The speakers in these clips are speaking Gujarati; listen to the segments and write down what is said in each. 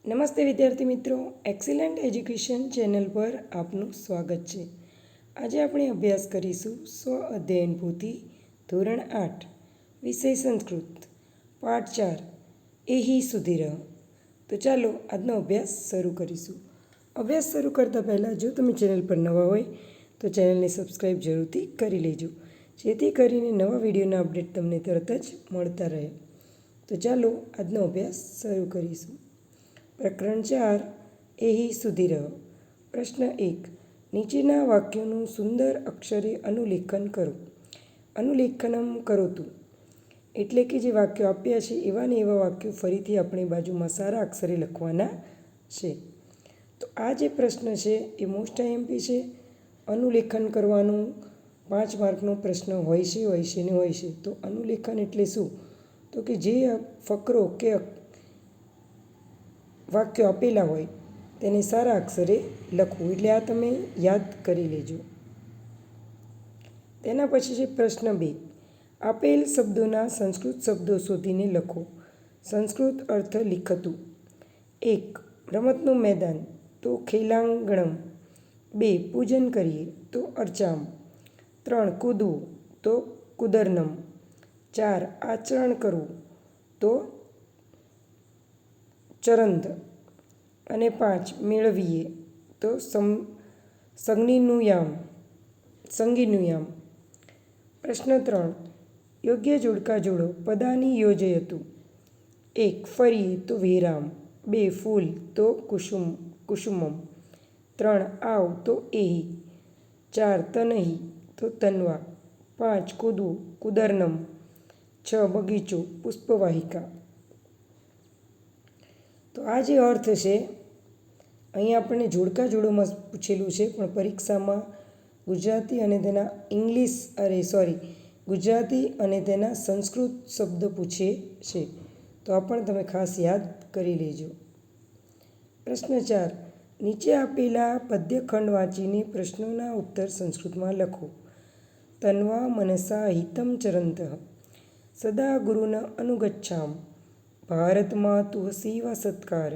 નમસ્તે વિદ્યાર્થી મિત્રો, એક્સિલન્ટ એજ્યુકેશન ચેનલ પર આપનું સ્વાગત છે. આજે આપણે અભ્યાસ કરીશું સ્વ અધ્યયન પોથી ધોરણ 8 વિષય સંસ્કૃત પાઠ 4 એહી સુધી રહ. તો ચાલો આજનો અભ્યાસ શરૂ કરીશું. અભ્યાસ શરૂ કરતાં પહેલાં જો તમે ચેનલ પર નવા હોય તો ચેનલને સબસ્ક્રાઈબ જરૂરથી કરી લેજો, જેથી કરીને નવા વિડીયોના અપડેટ તમને તરત જ મળતા રહે. તો ચાલો આજનો અભ્યાસ શરૂ કરીશું. પ્રકરણ 4 એહી સુધી રહ. પ્રશ્ન 1. નીચેના વાક્યોનું સુંદર અક્ષરે અનુલેખન કરો. અનુલેખનમ કરોતું એટલે કે જે વાક્યો આપ્યા છે એવા ને એવા વાક્યો ફરીથી આપણે બાજુમાં સારા અક્ષરે લખવાના છે. તો આ જે પ્રશ્ન છે એ મોસ્ટ આઈએમપી છે. અનુલેખન કરવાનું 5 માર્કનો પ્રશ્ન હોય છે ને હોય છે. તો અનુલેખન એટલે શું? તો કે જે ફકરો કે વાક્યો આપેલા હોય તેને સારા અક્ષરે લખવું. એટલે આ તમે યાદ કરી લેજો. તેના પછી છે પ્રશ્ન 2. આપેલ શબ્દોના સંસ્કૃત શબ્દો શોધીને લખો. સંસ્કૃત અર્થ લિખતું. 1. રમતનું મેદાન તો ખેલાંગણમ. 2. પૂજન કરીએ તો અર્ચામ. 3. કૂદવું તો કુદર્નમ. 4. આચરણ કરવું તો ચરંદ. અને 5. મેળવીએ તો સંગીનુયામ. પ્રશ્ન 3. યોગ્ય જોડકા જોડો. પદાની યોજયતું. 1. ફરીએ તો વિરામ. 2. ફૂલ તો કુસુમમ. 3. આવ તો એહી. 4. તનહી તો તન્વા. 5. કૂદવું કુદર્નમ. 6. બગીચો પુષ્પવાહિકા. તો આ જે અર્થ છે અહીંયા આપણને જોડકા જોડોમાં પૂછેલું છે, પણ પરીક્ષામાં ગુજરાતી અને તેના સંસ્કૃત શબ્દ પૂછે છે. તો આ પણ તમે ખાસ યાદ કરી લેજો. પ્રશ્ન 4. નીચે આપેલા પદ્યખંડ વાંચીને પ્રશ્નોના ઉત્તર સંસ્કૃતમાં લખો. તન્વા મનસા હિતમ ચરંતઃ સદા ગુરુન અનુગચ્છામ. ભારતમાં તુ સેવા સત્કાર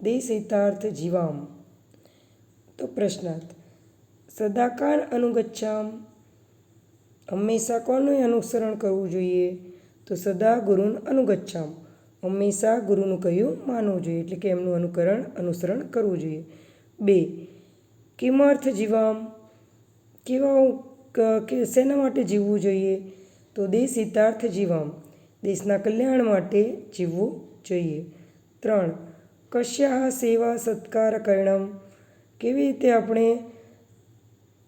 દેશહિતાર્થ જીવામ. તો પ્રશ્નાર્થ. સદા કાન અનુગચ્છામ, હંમેશા કોનું અનુસરણ કરવું જોઈએ? તો સદા ગુરુન અનુગચ્છામ, હંમેશા ગુરુનું કહ્યું માનવું જોઈએ, એટલે કે એમનું અનુસરણ કરવું જોઈએ. 2. કિમર્થ જીવામ, શેના માટે જીવવું જોઈએ? તો દેશહિતાર્થ જીવામ, દેશના કલ્યાણ માટે જીવવું જોઈએ. 3. કસ્યાહ સેવા સત્કાર કર્ણમ, કેવી રીતે આપણે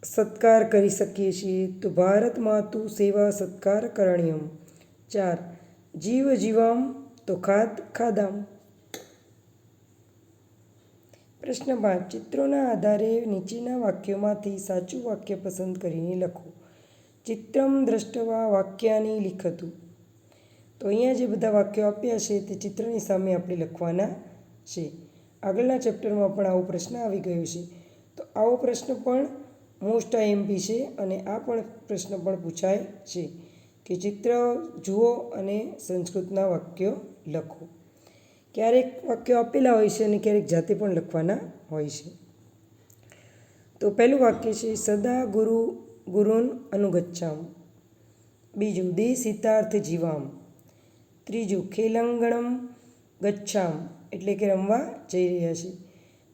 સત્કાર કરી શકીએ છીએ? તો ભારત માતુ સેવા સત્કાર કરણ્યમ. 4. જીવ જીવામ તો ખાદામ. પ્રશ્ન 5. ચિત્રોના આધારે નીચેના વાક્યોમાંથી સાચું વાક્ય પસંદ કરીને લખો. ચિત્રમ દ્રષ્ટવા વાક્યાની લિખતું. તો અહીંયા જે બધા વાક્યો આપ્યા છે તે ચિત્રની સામે આપણે લખવાના છે. આગળના ચેપ્ટરમાં પણ આવો પ્રશ્ન આવી ગયો છે. તો આવો પ્રશ્ન પણ મોસ્ટ આઈએમપી છે અને આ પણ પ્રશ્ન પણ પૂછાય છે કે ચિત્ર જુઓ અને સંસ્કૃતના વાક્યો લખો. ક્યારેક વાક્યો આપેલા હોય છે અને ક્યારેક જાતે પણ લખવાના હોય છે. તો પહેલું વાક્ય છે સદા ગુરુન અનુગચ્છામ. બીજું દેશહિતાર્થ જીવામ. ત્રીજું ખેલંગણમ ગચ્છામ, એટલે કે રમવા જઈ રહ્યા છે.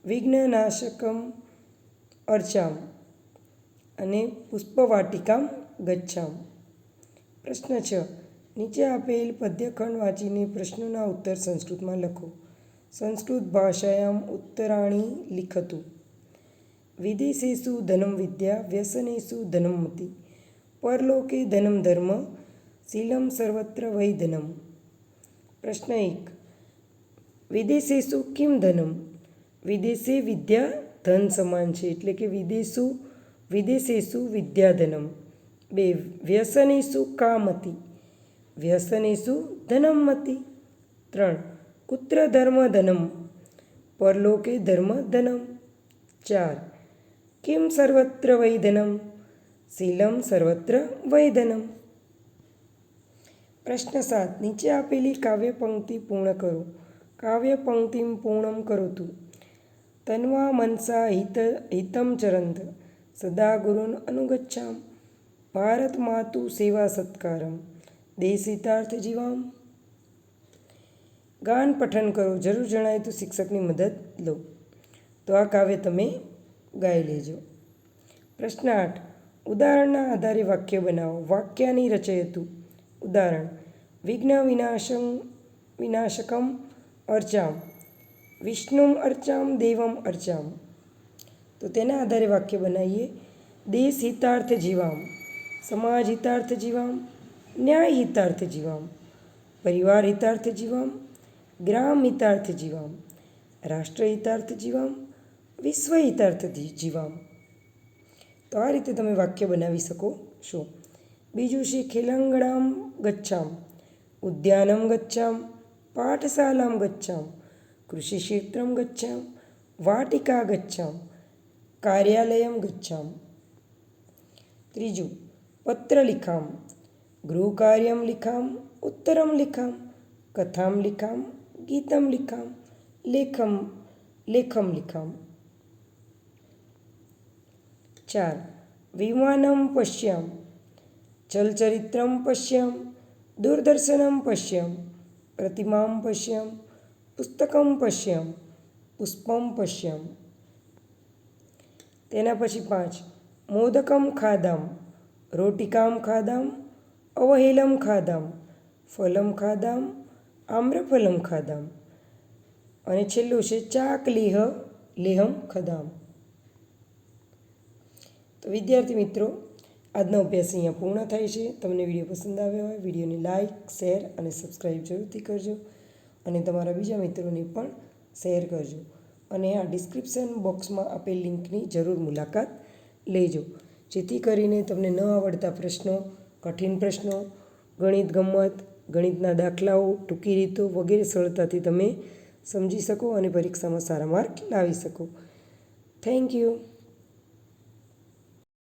વિઘ્નનાશકમ અર્ચામ અને પુષ્પવાટિકામ ગચ્છામ. પ્રશ્ન 6. નીચે આપેલ પદ્યખંડ વાંચીને પ્રશ્નોના ઉત્તર સંસ્કૃતમાં લખો. સંસ્કૃત ભાષાયામ ઉત્તરાણી લિખતું. વિદેશેષુ ધનમ વિદ્યા વ્યસનેષુ ધનમ મતિ. પરલોકે ધનમ ધર્મ શીલમ સર્વત્ર વૈ ધનમ. પ્રશ્ન 1. વિદેશેષુ કિમ ધનમ. વિદેશે વિદ્યા ધન સમાન છે, એટલે કે વિદેશેષુ વિદ્યાધનમ. 2. વ્યસનેષુ કા મતિ. વ્યસનેષુ ધનમ મતિ. 3. કુત્ર ધર્મ ધનમ. પરલોકે ધર્મ ધનમ. 4. કિમ સર્વત્ર વૈ ધનમ. શીલમ સર્વત્ર વૈ ધનમ. પ્રશ્ન 7. નીચે આપેલી કાવ્ય પંક્તિ પૂર્ણ કરો. કાવ્યપંક્તિમ પૂર્ણમ કરોતુ તન્વા મનસા હિતમ ચરંત સદા ગુરુન અનુગચ્છામ ભારત માતુ સેવા સત્કારમ દેશિતાર્થ જીવામ. ગાન પઠન કરો. જરૂર જણાય તો શિક્ષકની મદદ લો. તો આ કાવ્ય તમે ગાઈ લેજો. પ્રશ્ન 8. ઉદાહરણના આધારે વાક્ય બનાવો. વાક્યાની રચયતુ. ઉદાહરણ: વિઘ્ન વિનાશકમ અર્ચામ વિષ્ણુમ અર્ચામ દેવમ અર્ચામ. તો તેના આધારે વાક્ય બનાવીએ. દેશ હિતાર્થ જીવામ, સમાજ હિતાર્થ જીવામ, ન્યાય હિતાર્થ જીવામ, પરિવાર હિતાર્થ જીવામ, ગ્રામ હિતાર્થ જીવામ, રાષ્ટ્ર હિતાર્થ જીવામ, વિશ્વ હિતાર્થ જીવામ. તો આ રીતે તમે વાક્ય બનાવી શકો છો. બીજું છે ખેલંગણામ ગચ્છામ, ઉદ્યાનમ ગચ્છામ, પાઠશાલામ ગચ્છામ, કૃષિ ક્ષેત્રમ ગચ્છામ, વાટિકા ગચ્છામ, કાર્યાલયમ ગચ્છામ. ત્રીજું પત્ર લિખામ, ગૃહકાર્યમ લિખામ, ઉત્તરમ લિખામ, કથામ લિખામ, ગીતમ લિખામ, લેખમ લિખામ. 4. વિમાનમ પશ્યામ, ચલચરિત્રમ પશ્યામ, દૂરદર્શનમ પશ્યામ, પ્રતિમામ પશ્યામ, પુસ્તકમ પશ્યામ, પુષ્પમ પશ્યામ. તેના પછી 5. મોદકમ ખાદામ, રોટિકામ ખાદામ, અવહેલમ ખાદામ, ફલમ ખાદામ, આમ્રફલમ ખાદામ. અને છેલ્લું છે ચાકલીહ લેહમ ખદામ. તો વિદ્યાર્થી મિત્રો, આજનો અભ્યાસ અહીંયા પૂર્ણ થાય છે. તમને વિડીયો પસંદ આવ્યો હોય વિડીયોને લાઇક, શેર અને સબસ્ક્રાઈબ જરૂરથી કરજો અને તમારા બીજા મિત્રોને પણ શેર કરજો. અને આ ડિસ્ક્રિપ્શન બોક્સમાં આપેલ લિંકની જરૂર મુલાકાત લેજો, જેથી કરીને તમને ન આવડતા પ્રશ્નો, કઠિન પ્રશ્નો, ગણિત ગમ્મત, ગણિતના દાખલાઓ, ટૂંકી રીતો વગેરે સરળતાથી તમે સમજી શકો અને પરીક્ષામાં સારા માર્ક લાવી શકો. Thank you.